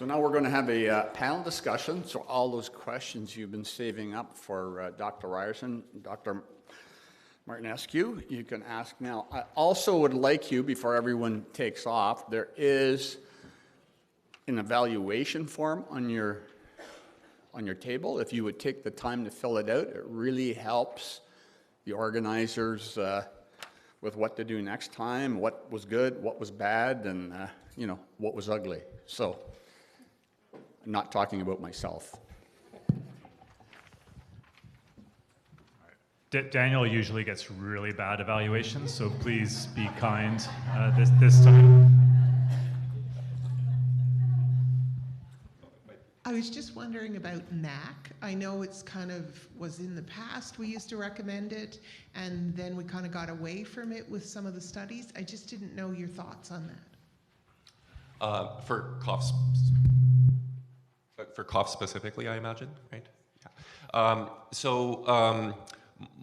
So now we're going to have a panel discussion. So all those questions you've been saving up for Dr. Ryerson, Dr. Martinescu, you can ask now. I also would like you, before everyone takes off, there is an evaluation form on your table. If you would take the time to fill it out, it really helps the organizers with what to do next time, what was good, what was bad, and you know, what was ugly. So, I'm not talking about myself. Daniel usually gets really bad evaluations, so please be kind this time. I was just wondering about NAC. I know it's kind of was in the past, we used to recommend it, and then we kind of got away from it with some of the studies. I just didn't know your thoughts on that. For cough specifically, I imagine, right? Yeah.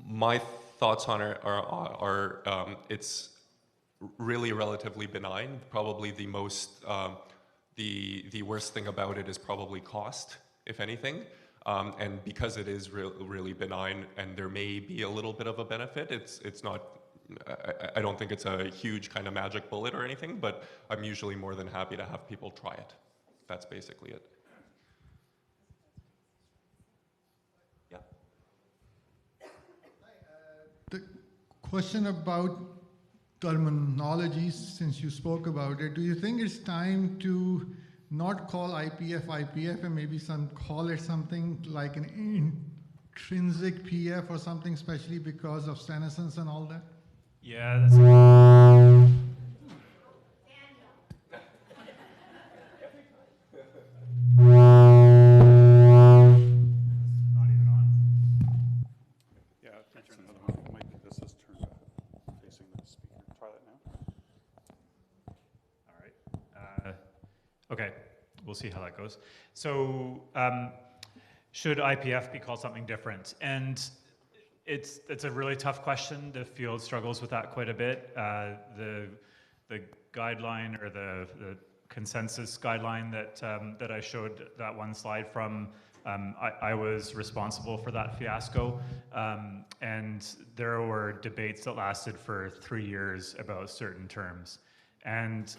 My thoughts on it are it's really relatively benign. Probably the most, the worst thing about it is probably cost, if anything. And because it is really benign and there may be a little bit of a benefit, it's not, I don't think it's a huge kind of magic bullet or anything, but I'm usually more than happy to have people try it. That's basically it. Yeah. The question about terminology, since you spoke about it, do you think it's time to not call IPF and maybe call it something like an intrinsic PF or something, especially because of senescence and all that? Yeah, that's okay, we'll see how that goes. So, should IPF be called something different? And it's a really tough question. The field struggles with that quite a bit. The guideline or the consensus guideline that I showed that one slide from, I was responsible for that fiasco. And there were debates that lasted for 3 years about certain terms. And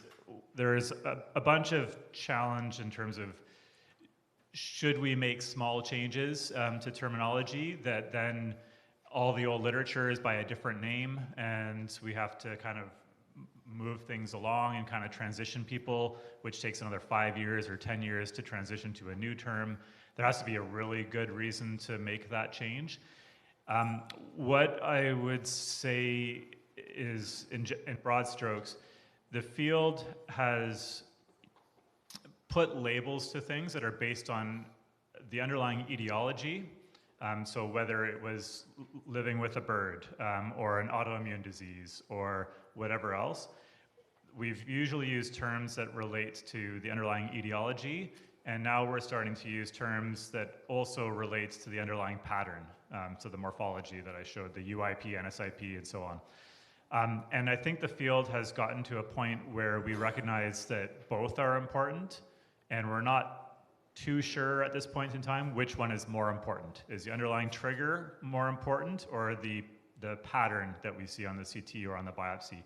there's a bunch of challenge in terms of should we make small changes to terminology that then all the old literature is by a different name and we have to kind of move things along and kind of transition people, which takes another 5 years or 10 years to transition to a new term. There has to be a really good reason to make that change. What I would say is, in broad strokes, the field has put labels to things that are based on the underlying etiology. So whether it was living with a bird or an autoimmune disease or whatever else, we've usually used terms that relate to the underlying etiology, and now we're starting to use terms that also relates to the underlying pattern, so the morphology that I showed, the UIP, NSIP, and so on. And I think the field has gotten to a point where we recognize that both are important, and we're not too sure at this point in time which one is more important. Is the underlying trigger more important, or the pattern that we see on the CT or on the biopsy?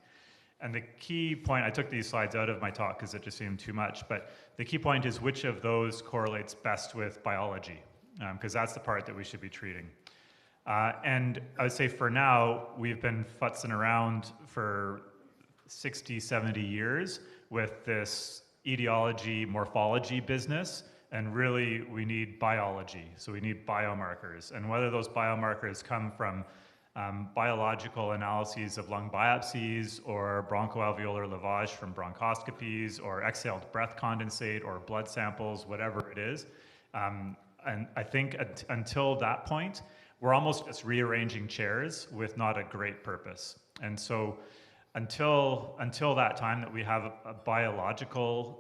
And the key point, I took these slides out of my talk because it just seemed too much, but the key point is which of those correlates best with biology, because that's the part that we should be treating. And I would say for now, we've been futzing around for 60, 70 years with this etiology, morphology business, and really we need biology. So we need biomarkers. And whether those biomarkers come from biological analyses of lung biopsies or bronchoalveolar lavage from bronchoscopies or exhaled breath condensate or blood samples, whatever it is. And I think until that point, we're almost just rearranging chairs with not a great purpose. And so until that time that we have a biologically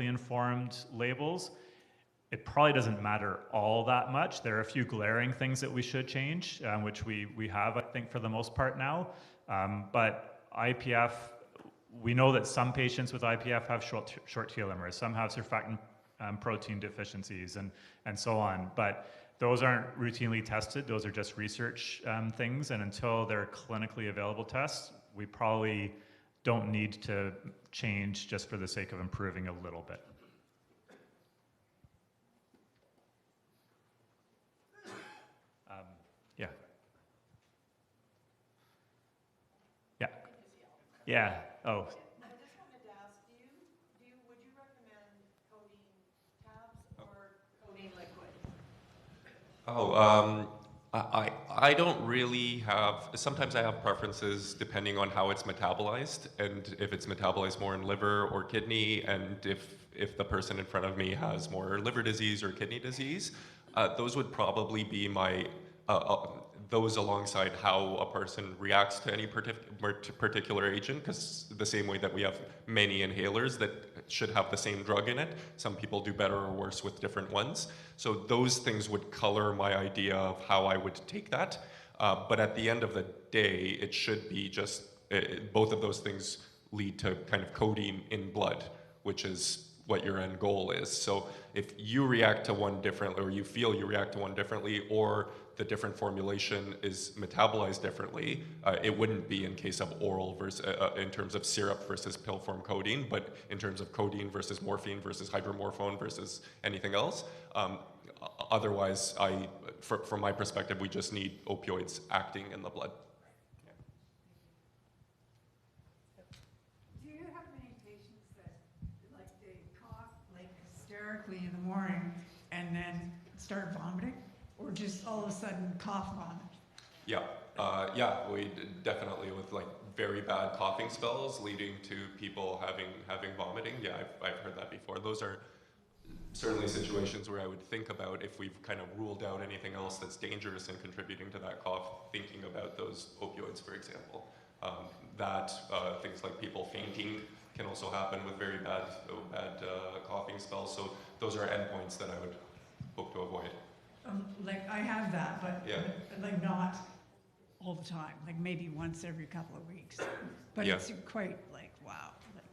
informed labels, it probably doesn't matter all that much. There are a few glaring things that we should change, which we have, I think, for the most part now. But IPF we know that some patients with IPF have short telomeres, some have surfactant protein deficiencies, and so on. But those aren't routinely tested. Those are just research things. And until they're clinically available tests, we probably don't need to change just for the sake of improving a little bit. Yeah. Yeah. Yeah. Oh. I just wanted to ask, would you recommend codeine tabs or codeine liquid? Oh, I don't really have, sometimes I have preferences depending on how it's metabolized, and if it's metabolized more in liver or kidney, and if the person in front of me has more liver disease or kidney disease. Those would probably be my, those alongside how a person reacts to any particular agent, because the same way that we have many inhalers that should have the same drug in it, some people do better or worse with different ones. So those things would color my idea of how I would take that. But at the end of the day, it should be just, both of those things lead to kind of codeine in blood, which is what your end goal is. So if you react to one differently, or you feel you react to one differently, or the different formulation is metabolized differently, it wouldn't be in case of oral versus, in terms of syrup versus pill form codeine, but in terms of codeine versus morphine versus hydromorphone versus anything else. Otherwise, from my perspective, we just need opioids acting in the blood. Do you have many patients that, like, they cough, like, hysterically in the morning and then start vomiting? Or just all of a sudden cough vomit? Yeah, We definitely with like very bad coughing spells leading to people having vomiting. Yeah, I've heard that before. Those are certainly situations where I would think about, if we've kind of ruled out anything else that's dangerous and contributing to that cough, thinking about those opioids, for example. Things like people fainting can also happen with very bad coughing spells. So those are endpoints that I would hope to avoid. Like, I have that, but Yeah. like not all the time, like maybe once every couple of weeks. But Yeah. it's quite like, wow. Like,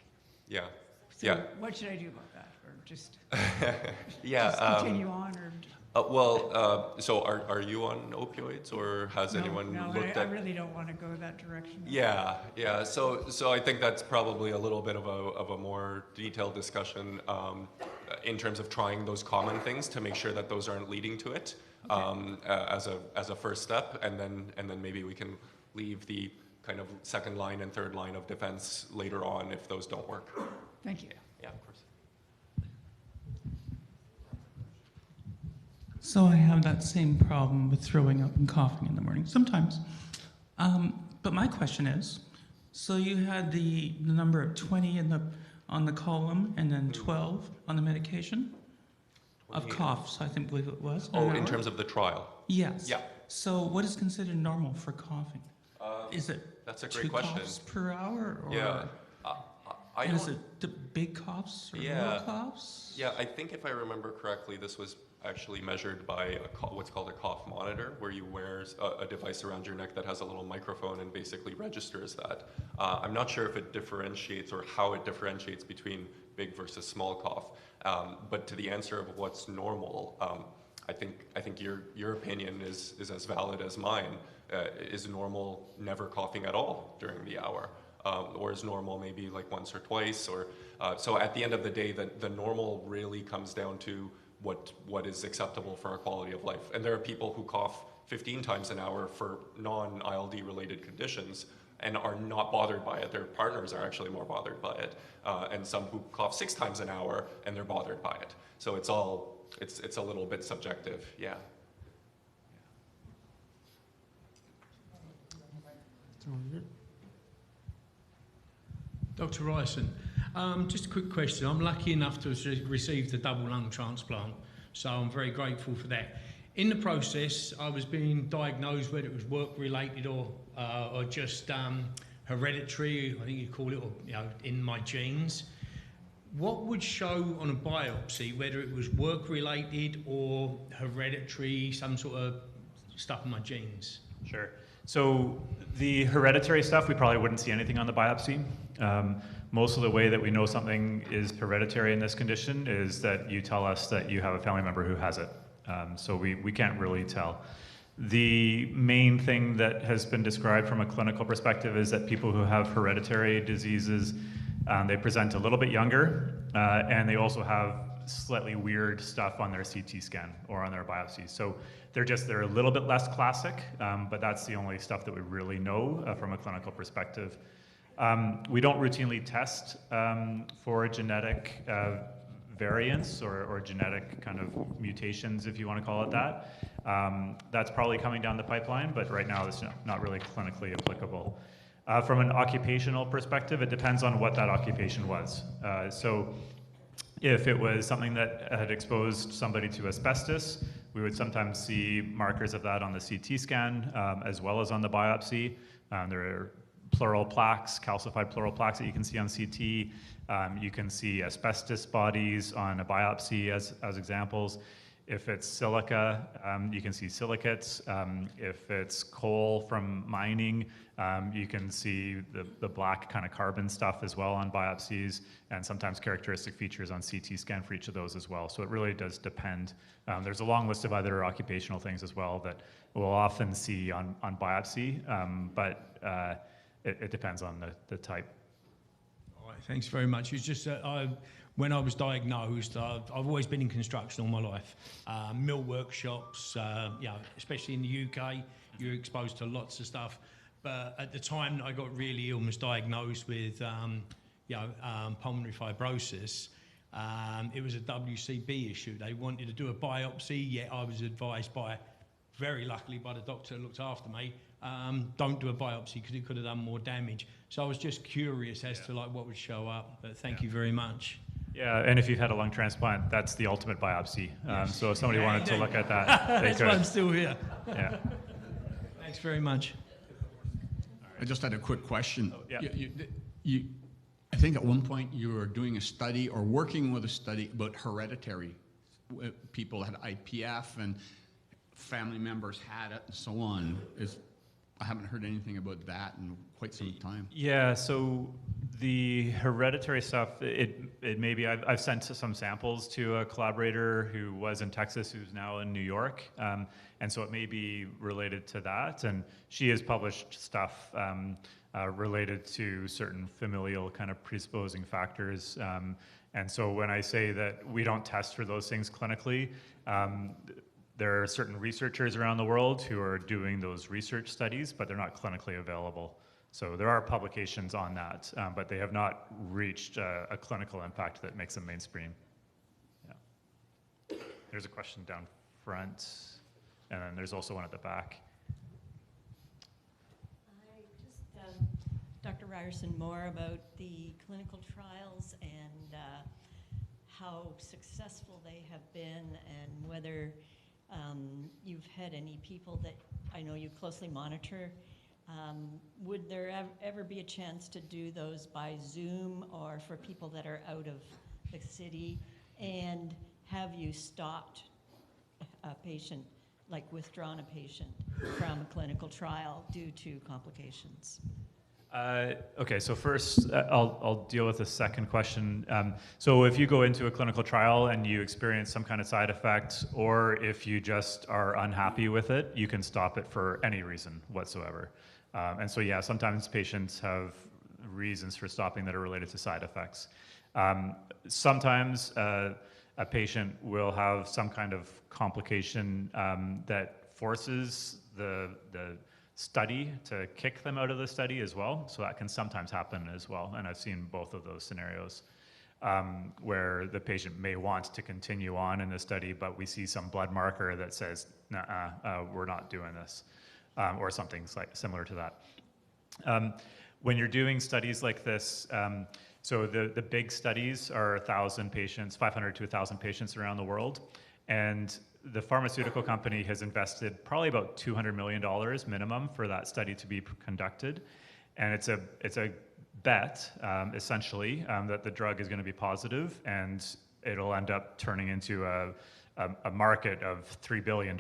Yeah. so Yeah. what should I do about that? Or just, Yeah. just continue on? Or So are you on opioids, or has anyone looked I at? really don't want to go that direction. Yeah. So I think that's probably a little bit of a more detailed discussion in terms of trying those common things to make sure that those aren't leading to it, as a first step, and then maybe we can leave the kind of second line and third line of defense later on if those don't work. Thank you. Yeah, of course. So I have that same problem with throwing up and coughing in the morning sometimes. But my question is, so you had the number of 20 on the column and then 12 on the medication of 20. coughs, I believe it was. Oh, in terms of the trial. Yes. Yeah. So what is considered normal for coughing? Is it That's a great 2 question. coughs per hour? Or Yeah. I is don't. it the big coughs or Yeah. little coughs? Yeah, I think if I remember correctly, this was actually measured by what's called a cough monitor, where you wear a device around your neck that has a little microphone and basically registers that. I'm not sure if it differentiates or how it differentiates between big versus small cough. But to the answer of what's normal, I think your opinion is as valid as mine. Is normal never coughing at all during the hour? Or is normal maybe like once or twice? Or so at the end of the day, the normal really comes down to what is acceptable for our quality of life. And there are people who cough 15 times an hour for non-ILD related conditions and are not bothered by it. Their partners are actually more bothered by it. And some who cough 6 times an hour and they're bothered by it. So it's a little bit subjective, yeah. Dr. Ryerson, just a quick question. I'm lucky enough to have received a double lung transplant, so I'm very grateful for that. In the process, I was being diagnosed whether it was work-related or just hereditary, I think you call it, or in my genes. What would show on a biopsy whether it was work-related or hereditary, some sort of stuff in my genes? Sure. So the hereditary stuff, we probably wouldn't see anything on the biopsy. Most of the way that we know something is hereditary in this condition is that you tell us that you have a family member who has it. So we can't really tell. The main thing that has been described from a clinical perspective is that people who have hereditary diseases, they present a little bit younger, and they also have slightly weird stuff on their CT scan or on their biopsy. So they're a little bit less classic, but that's the only stuff that we really know from a clinical perspective. We don't routinely test for genetic variants or genetic kind of mutations, if you want to call it that. That's probably coming down the pipeline, but right now it's not really clinically applicable. From an occupational perspective, it depends on what that occupation was. So if it was something that had exposed somebody to asbestos, we would sometimes see markers of that on the CT scan as well as on the biopsy. There are pleural plaques, calcified pleural plaques that you can see on CT. You can see asbestos bodies on a biopsy as examples. If it's silica, you can see silicates. If it's coal from mining, you can see the black kind of carbon stuff as well on biopsies, and sometimes characteristic features on CT scan for each of those as well. So it really does depend. There's a long list of other occupational things as well that we'll often see on biopsy, but it depends on the type. All right, thanks very much. It's just that when I was diagnosed, I've always been in construction all my life. Mill workshops, especially in the UK, you're exposed to lots of stuff. But at the time that I got really ill and was diagnosed with pulmonary fibrosis, it was a WCB issue. They wanted to do a biopsy, yet I was advised very luckily by the doctor who looked after me, don't do a biopsy because it could have done more damage. So I was just curious as to what would show up, but thank you very much. Yeah, and if you've had a lung transplant, that's the ultimate biopsy. So if somebody wanted to look at that, they That's could. why I'm still here. Yeah. Thanks very much. I just had a quick question. yeah. I think at one point you were doing a study or working with a study about hereditary. People had IPF and family members had it and so on. I haven't heard anything about that in quite some time. Yeah, so the hereditary stuff, it may be, I've sent some samples to a collaborator who was in Texas, who's now in New York, and so it may be related to that, and she has published stuff related to certain familial kind of predisposing factors, and so when I say that we don't test for those things clinically, there are certain researchers around the world who are doing those research studies, but they're not clinically available. So there are publications on that, but they have not reached a clinical impact that makes them mainstream. Yeah. There's a question down front, and then there's also one at the back. Dr. Ryerson, more about the clinical trials and how successful they have been, and whether you've had any people that I know you closely monitor. Would there ever be a chance to do those by Zoom or for people that are out of the city? And have you stopped a patient, like withdrawn a patient from a clinical trial due to complications? Okay, so first I'll deal with the second question. So if you go into a clinical trial and you experience some kind of side effect, or if you just are unhappy with it, you can stop it for any reason whatsoever. And so yeah, sometimes patients have reasons for stopping that are related to side effects. Sometimes a patient will have some kind of complication that forces the study to kick them out of the study as well. So that can sometimes happen as well. And I've seen both of those scenarios where the patient may want to continue on in the study, but we see some blood marker that says, nah, we're not doing this, or something similar to that. When you're doing studies like this, so the big studies are 1,000 patients, 500 to 1,000 patients around the world. And the pharmaceutical company has invested probably about $200 million minimum for that study to be conducted. And it's a bet, essentially, that the drug is going to be positive and it'll end up turning into a market of $3 billion,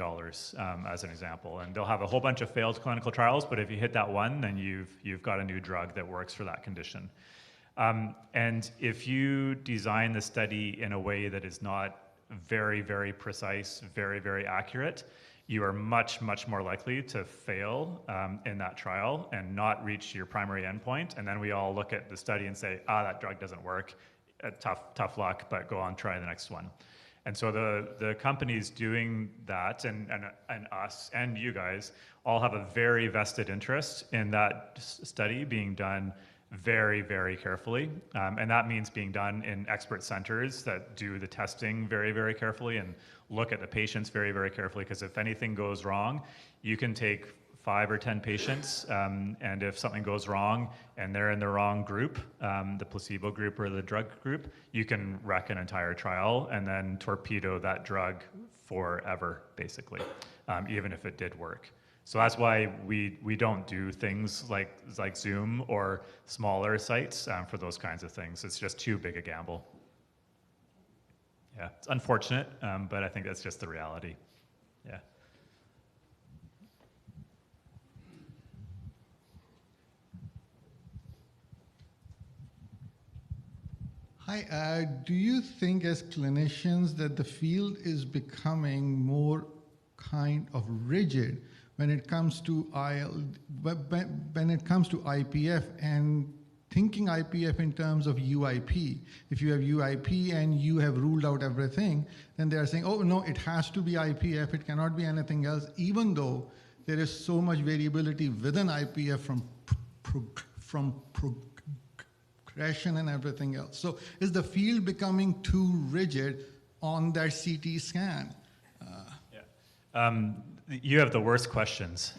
as an example. And they'll have a whole bunch of failed clinical trials, but if you hit that one, then you've got a new drug that works for that condition. And if you design the study in a way that is not very, very precise, very, very accurate, you are much, much more likely to fail in that trial and not reach your primary endpoint. And then we all look at the study and say, that drug doesn't work. Tough luck, but go on, try the next one. And so the companies doing that, and us and you guys, all have a very vested interest in that study being done very, very carefully. And that means being done in expert centers that do the testing very, very carefully and look at the patients very, very carefully, because if anything goes wrong, you can take 5 or 10 patients, and if something goes wrong and they're in the wrong group, the placebo group or the drug group, you can wreck an entire trial and then torpedo that drug forever, basically, even if it did work. So that's why we don't do things like Zoom or smaller sites for those kinds of things. It's just too big a gamble. Yeah, it's unfortunate, but I think that's just the reality. Yeah. Hi, do you think as clinicians that the field is becoming more kind of rigid when it comes to IPF and thinking IPF in terms of UIP? If you have UIP and you have ruled out everything, then they are saying, oh no, it has to be IPF, it cannot be anything else, even though there is so much variability within IPF from progression and everything else. So is the field becoming too rigid on that CT scan? You have the worst questions.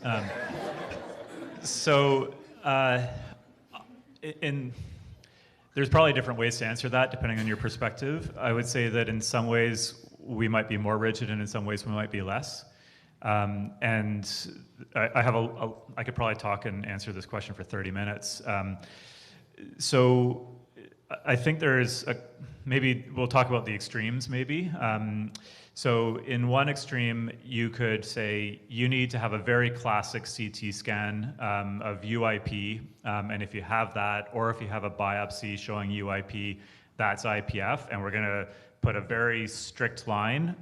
There's probably different ways to answer that depending on your perspective. I would say that in some ways we might be more rigid, and in some ways we might be less. And I could probably talk and answer this question for 30 minutes. So I think maybe we'll talk about the extremes maybe. So in one extreme, you could say you need to have a very classic CT scan of UIP, and if you have that, or if you have a biopsy showing UIP, that's IPF, and we're going to put a very strict line.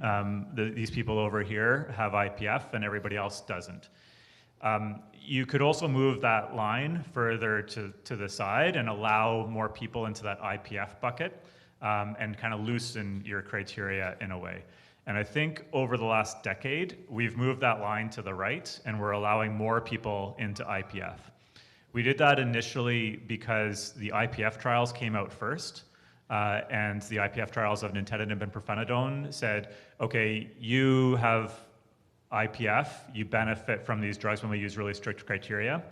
These people over here have IPF, and everybody else doesn't. You could also move that line further to the side and allow more people into that IPF bucket, and kind of loosen your criteria in a way. And I think over the last decade, we've moved that line to the right, and we're allowing more people into IPF. We did that initially because the IPF trials came out first, and the IPF trials of nintedanib and pirfenidone said, okay, you have IPF, you benefit from these drugs when we use really strict criteria.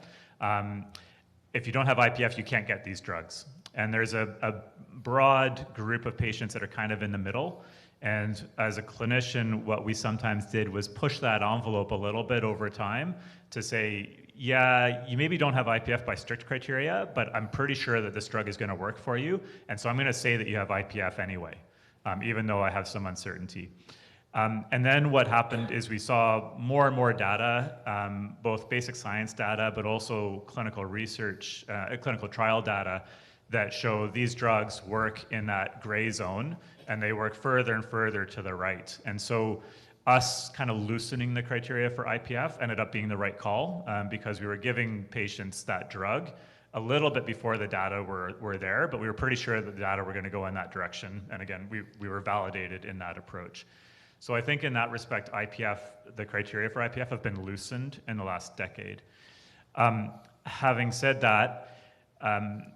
If you don't have IPF, you can't get these drugs. And there's a broad group of patients that are kind of in the middle. And as a clinician, what we sometimes did was push that envelope a little bit over time to say, yeah, you maybe don't have IPF by strict criteria, but I'm pretty sure that this drug is going to work for you. And so I'm going to say that you have IPF anyway, even though I have some uncertainty. And then what happened is we saw more and more data, both basic science data, but also clinical research, clinical trial data that show these drugs work in that gray zone, and they work further and further to the right. And so us kind of loosening the criteria for IPF ended up being the right call, because we were giving patients that drug a little bit before the data were there, but we were pretty sure that the data were going to go in that direction. And again, we were validated in that approach. So I think in that respect, the criteria for IPF have been loosened in the last decade. Having said that,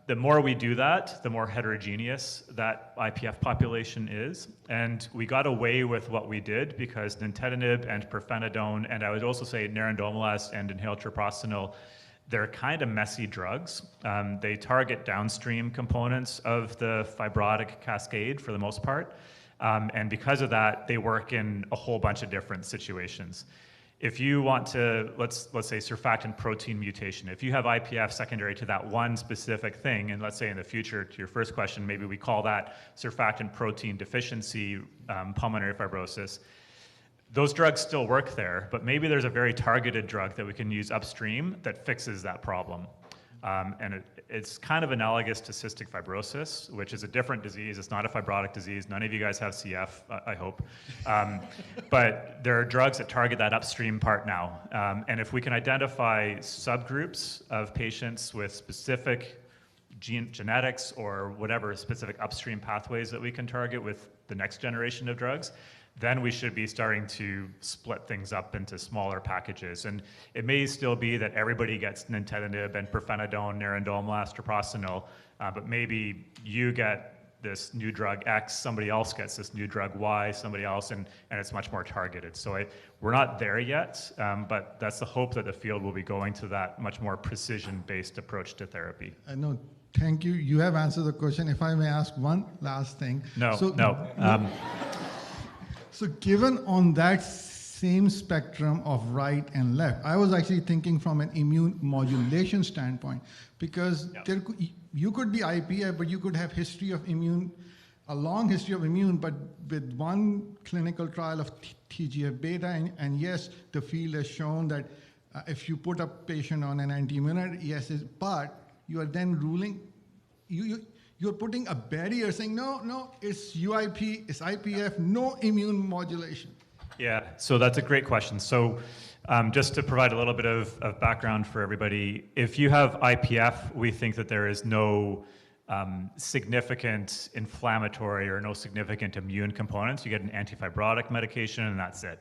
the more we do that, the more heterogeneous that IPF population is. And we got away with what we did because nintedanib and pirfenidone, and I would also say nerandomilast and inhaled treprostinil, they're kind of messy drugs. They target downstream components of the fibrotic cascade for the most part. And because of that, they work in a whole bunch of different situations. if you want to, let's say surfactant protein mutation, if you have IPF secondary to that one specific thing, and let's say in the future, to your first question, maybe we call that surfactant protein deficiency pulmonary fibrosis, those drugs still work there, but maybe there's a very targeted drug that we can use upstream that fixes that problem. And it's kind of analogous to cystic fibrosis, which is a different disease. It's not a fibrotic disease. None of you guys have CF, I hope. But there are drugs that target that upstream part now. And if we can identify subgroups of patients with specific genetics or whatever specific upstream pathways that we can target with the next generation of drugs, then we should be starting to split things up into smaller packages. And it may still be that everybody gets nintedanib and pirfenidone, nerandomilast, treprostinil, but maybe you get this new drug X, somebody else gets this new drug Y, somebody else, and it's much more targeted. So we're not there yet, but that's the hope that the field will be going to that much more precision-based approach to therapy. No, thank you. You have answered the question. If I may ask one last thing. No. So given on that same spectrum of right and left, I was actually thinking from an immune modulation standpoint, because you could be IPF, but you could have a long history of immune, but with one clinical trial of TGF-beta, and yes, the field has shown that if you put a patient on an anti-immunity, yes, but you are then ruling, you're putting a barrier saying, no, it's UIP, it's IPF, no immune modulation. Yeah, so that's a great question. So just to provide a little bit of background for everybody, if you have IPF, we think that there is no significant inflammatory or no significant immune components. You get an antifibrotic medication and that's it.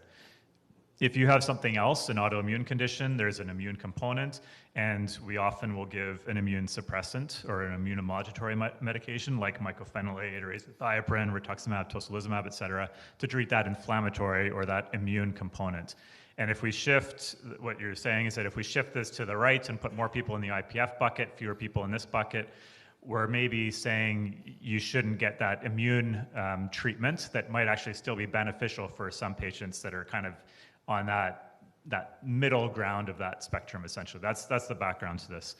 If you have something else, an autoimmune condition, there's an immune component, and we often will give an immune suppressant or an immunomodulatory medication like mycophenolate or azathioprine, rituximab, tocilizumab, et cetera, to treat that inflammatory or that immune component. And if we shift, what you're saying is that if we shift this to the right and put more people in the IPF bucket, fewer people in this bucket, we're maybe saying you shouldn't get that immune treatment that might actually still be beneficial for some patients that are kind of on that middle ground of that spectrum, essentially. That's the background to this.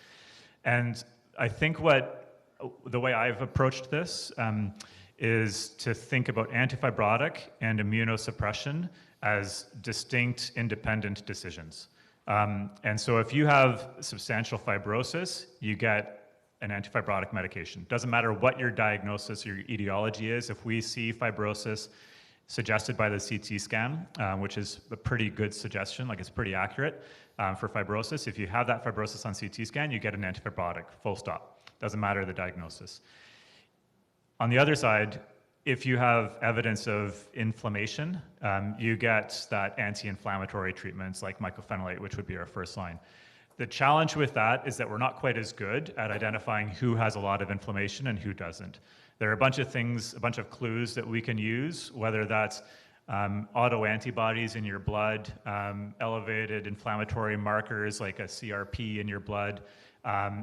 And I think the way I've approached this is to think about antifibrotic and immunosuppression as distinct, independent decisions. And so if you have substantial fibrosis, you get an antifibrotic medication. Doesn't matter what your diagnosis or your etiology is. If we see fibrosis suggested by the CT scan, which is a pretty good suggestion, like it's pretty accurate for fibrosis. If you have that fibrosis on CT scan, you get an antifibrotic, full stop. Doesn't matter the diagnosis. On the other side, if you have evidence of inflammation, you get that anti-inflammatory treatments like mycophenolate, which would be our first line. The challenge with that is that we're not quite as good at identifying who has a lot of inflammation and who doesn't. There are a bunch of things, a bunch of clues that we can use, whether that's autoantibodies in your blood, elevated inflammatory markers like a CRP in your blood.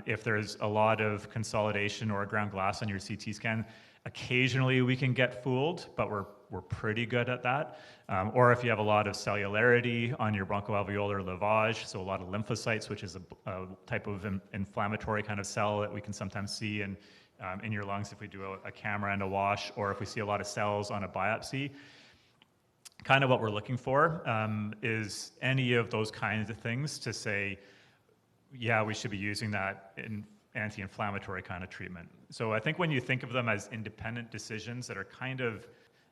If there's a lot of consolidation or ground glass on your CT scan, occasionally we can get fooled, but we're pretty good at that. Or if you have a lot of cellularity on your bronchoalveolar lavage, so a lot of lymphocytes, which is a type of inflammatory kind of cell that we can sometimes see in your lungs if we do a camera and a wash, or if we see a lot of cells on a biopsy. Kind of what we're looking for is any of those kinds of things to say, yeah, we should be using that in anti-inflammatory kind of treatment. So I think when you think of them as independent decisions that are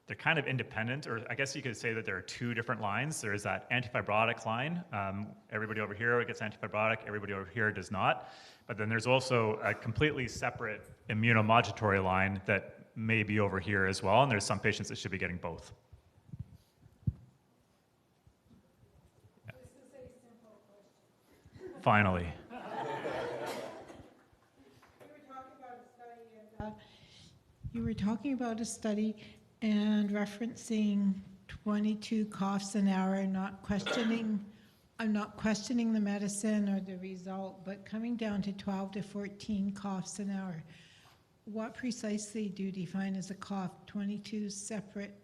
they're kind of independent, or I guess you could say that there are two different lines. There's that antifibrotic line. Everybody over here gets antifibrotic, everybody over here does not. But then there's also a completely separate immunomodulatory line that may be over here as well, and there's some patients that should be getting both. Yeah. This is a simple question. Finally. You were talking about a study and referencing 22 coughs an hour, I'm not questioning the medicine or the result, but coming down to 12 to 14 coughs an hour. What precisely do you define as a cough? 22 separate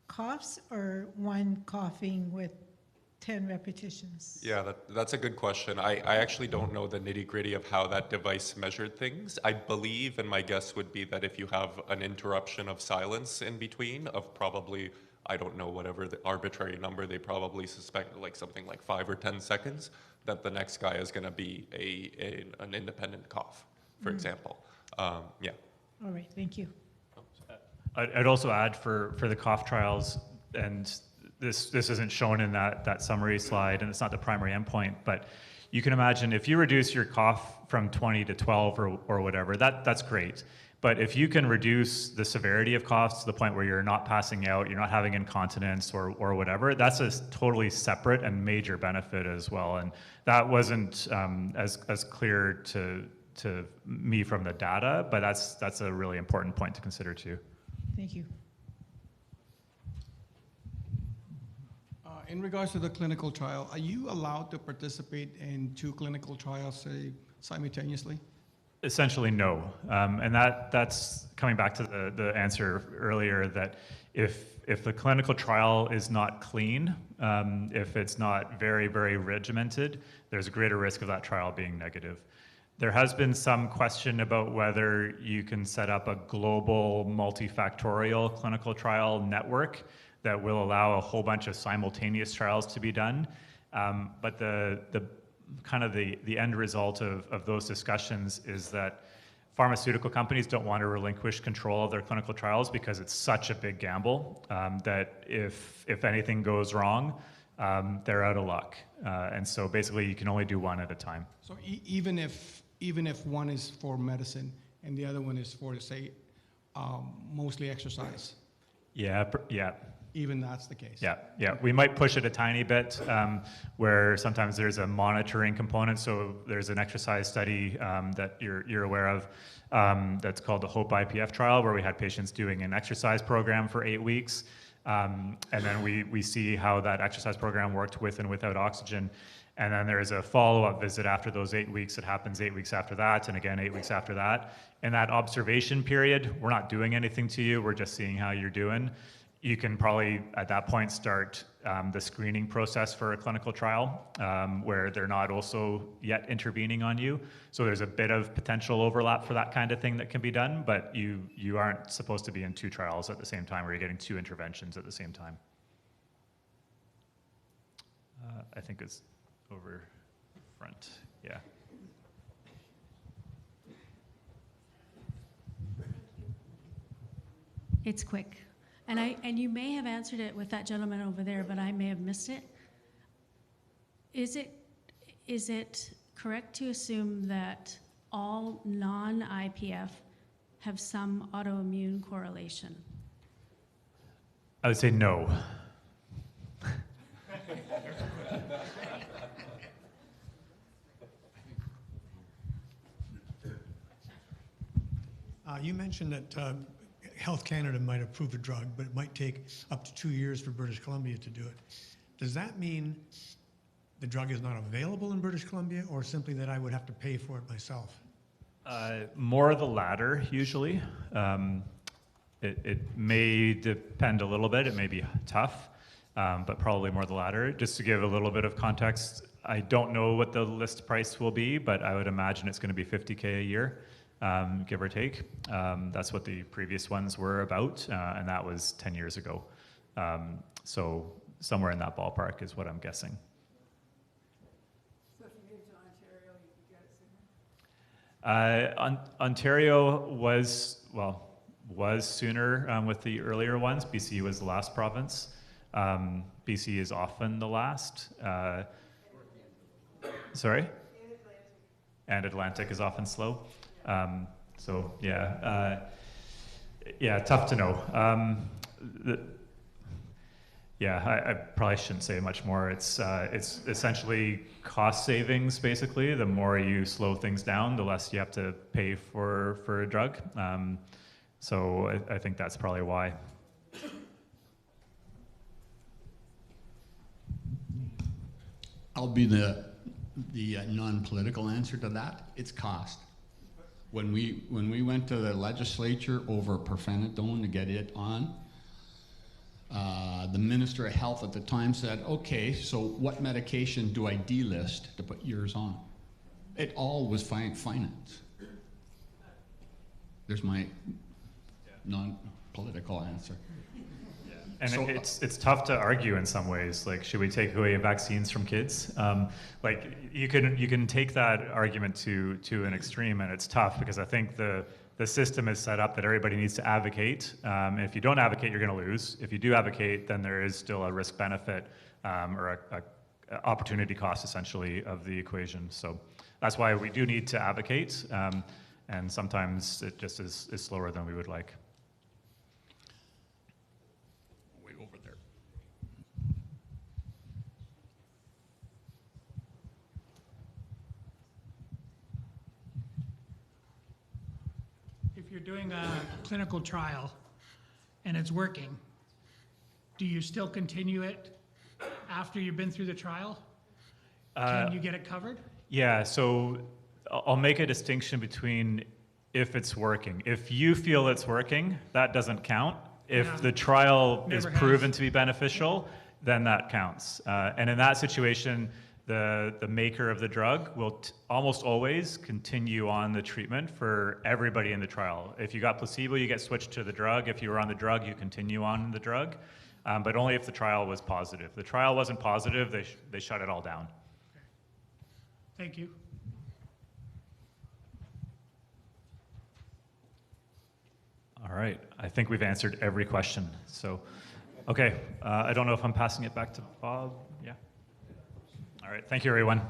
coughs or one coughing with 10 repetitions? Yeah, that's a good question. I actually don't know the nitty-gritty of how that device measured things. I believe, and my guess would be that if you have an interruption of silence in between of probably, I don't know, whatever the arbitrary number, they probably suspect like something like 5 or 10 seconds, that the next guy is going to be an independent cough, for example. Yeah. All right, thank you. I'd also add for the cough trials, and this isn't shown in that summary slide, and it's not the primary endpoint, but you can imagine if you reduce your cough from 20 to 12 or whatever, that's great. But if you can reduce the severity of coughs to the point where you're not passing out, you're not having incontinence or whatever, that's a totally separate and major benefit as well. And that wasn't as clear to me from the data, but that's a really important point to consider too. Thank you. In regards to the clinical trial, are you allowed to participate in 2 clinical trials, say, simultaneously? Essentially, no. And that's coming back to the answer earlier that if the clinical trial is not clean, if it's not very, very regimented, there's a greater risk of that trial being negative. There has been some question about whether you can set up a global multifactorial clinical trial network that will allow a whole bunch of simultaneous trials to be done. But the kind of the end result of those discussions is that pharmaceutical companies don't want to relinquish control of their clinical trials because it's such a big gamble that if anything goes wrong, they're out of luck. And so basically you can only do one at a time. So even if one is for medicine and the other one is for, say, mostly exercise? Yeah. Even that's the case? Yeah. We might push it a tiny bit where sometimes there's a monitoring component. So there's an exercise study that you're aware of that's called the HOPE IPF trial, where we had patients doing an exercise program for 8 weeks. And then we see how that exercise program worked with and without oxygen. And then there is a follow-up visit after those 8 weeks. It happens 8 weeks after that, and again 8 weeks after that. In that observation period, we're not doing anything to you. We're just seeing how you're doing. You can probably, at that point, start the screening process for a clinical trial where they're not also yet intervening on you. So there's a bit of potential overlap for that kind of thing that can be done, but you aren't supposed to be in 2 trials at the same time where you're getting 2 interventions at the same time. I think it's over front, yeah. It's quick. And you may have answered it with that gentleman over there, but I may have missed it. Is it correct to assume that all non-IPF have some autoimmune correlation? I would say no. You mentioned that Health Canada might approve a drug, but it might take up to 2 years for British Columbia to do it. Does that mean the drug is not available in British Columbia, or simply that I would have to pay for it myself? More the latter, usually. It may depend a little bit. It may be tough, but probably more the latter. Just to give a little bit of context, I don't know what the list price will be, but I would imagine it's going to be $50K a year. Give or take. That's what the previous ones were about, and that was 10 years ago. So somewhere in that ballpark is what I'm guessing. So if you moved to Ontario, you could get it sooner? Ontario was sooner with the earlier ones. BC was the last province. BC is often the last. Sorry? And Atlantic is often slow. So yeah, tough to know. I probably shouldn't say much more. It's essentially cost savings, basically. The more you slow things down, the less you have to pay for a drug. So I think that's probably why. I'll be the non-political answer to that. It's cost. When we went to the legislature over pirfenidone to get it on, The Minister of Health at the time said, okay, so what medication do I delist to put yours on? It all was finance. There's my non-political answer. And So- it's tough to argue in some ways. Like, should we take away vaccines from kids? Like, you can take that argument to an extreme, and it's tough because I think the system is set up that everybody needs to advocate. And if you don't advocate, you're going to lose. If you do advocate, then there is still a risk benefit or a opportunity cost essentially of the equation. So that's why we do need to advocate. And sometimes it just is slower than we would like. Way over there. If you're doing a clinical trial and it's working, do you still continue it after you've been through the trial? Can you get it covered? Yeah, so I'll make a distinction between if it's working. If you feel it's working, that doesn't count. If Yeah. the trial is Never has. proven to be beneficial, then that counts. And in that situation, the maker of the drug will almost always continue on the treatment for everybody in the trial. If you got placebo, you get switched to the drug. If you were on the drug, you continue on the drug, but only if the trial was positive. If the trial wasn't positive, they shut it all down. Thank you. All right, I think we've answered every question. So, okay, I don't know if I'm passing it back to Bob. Yeah. All right, thank you, everyone.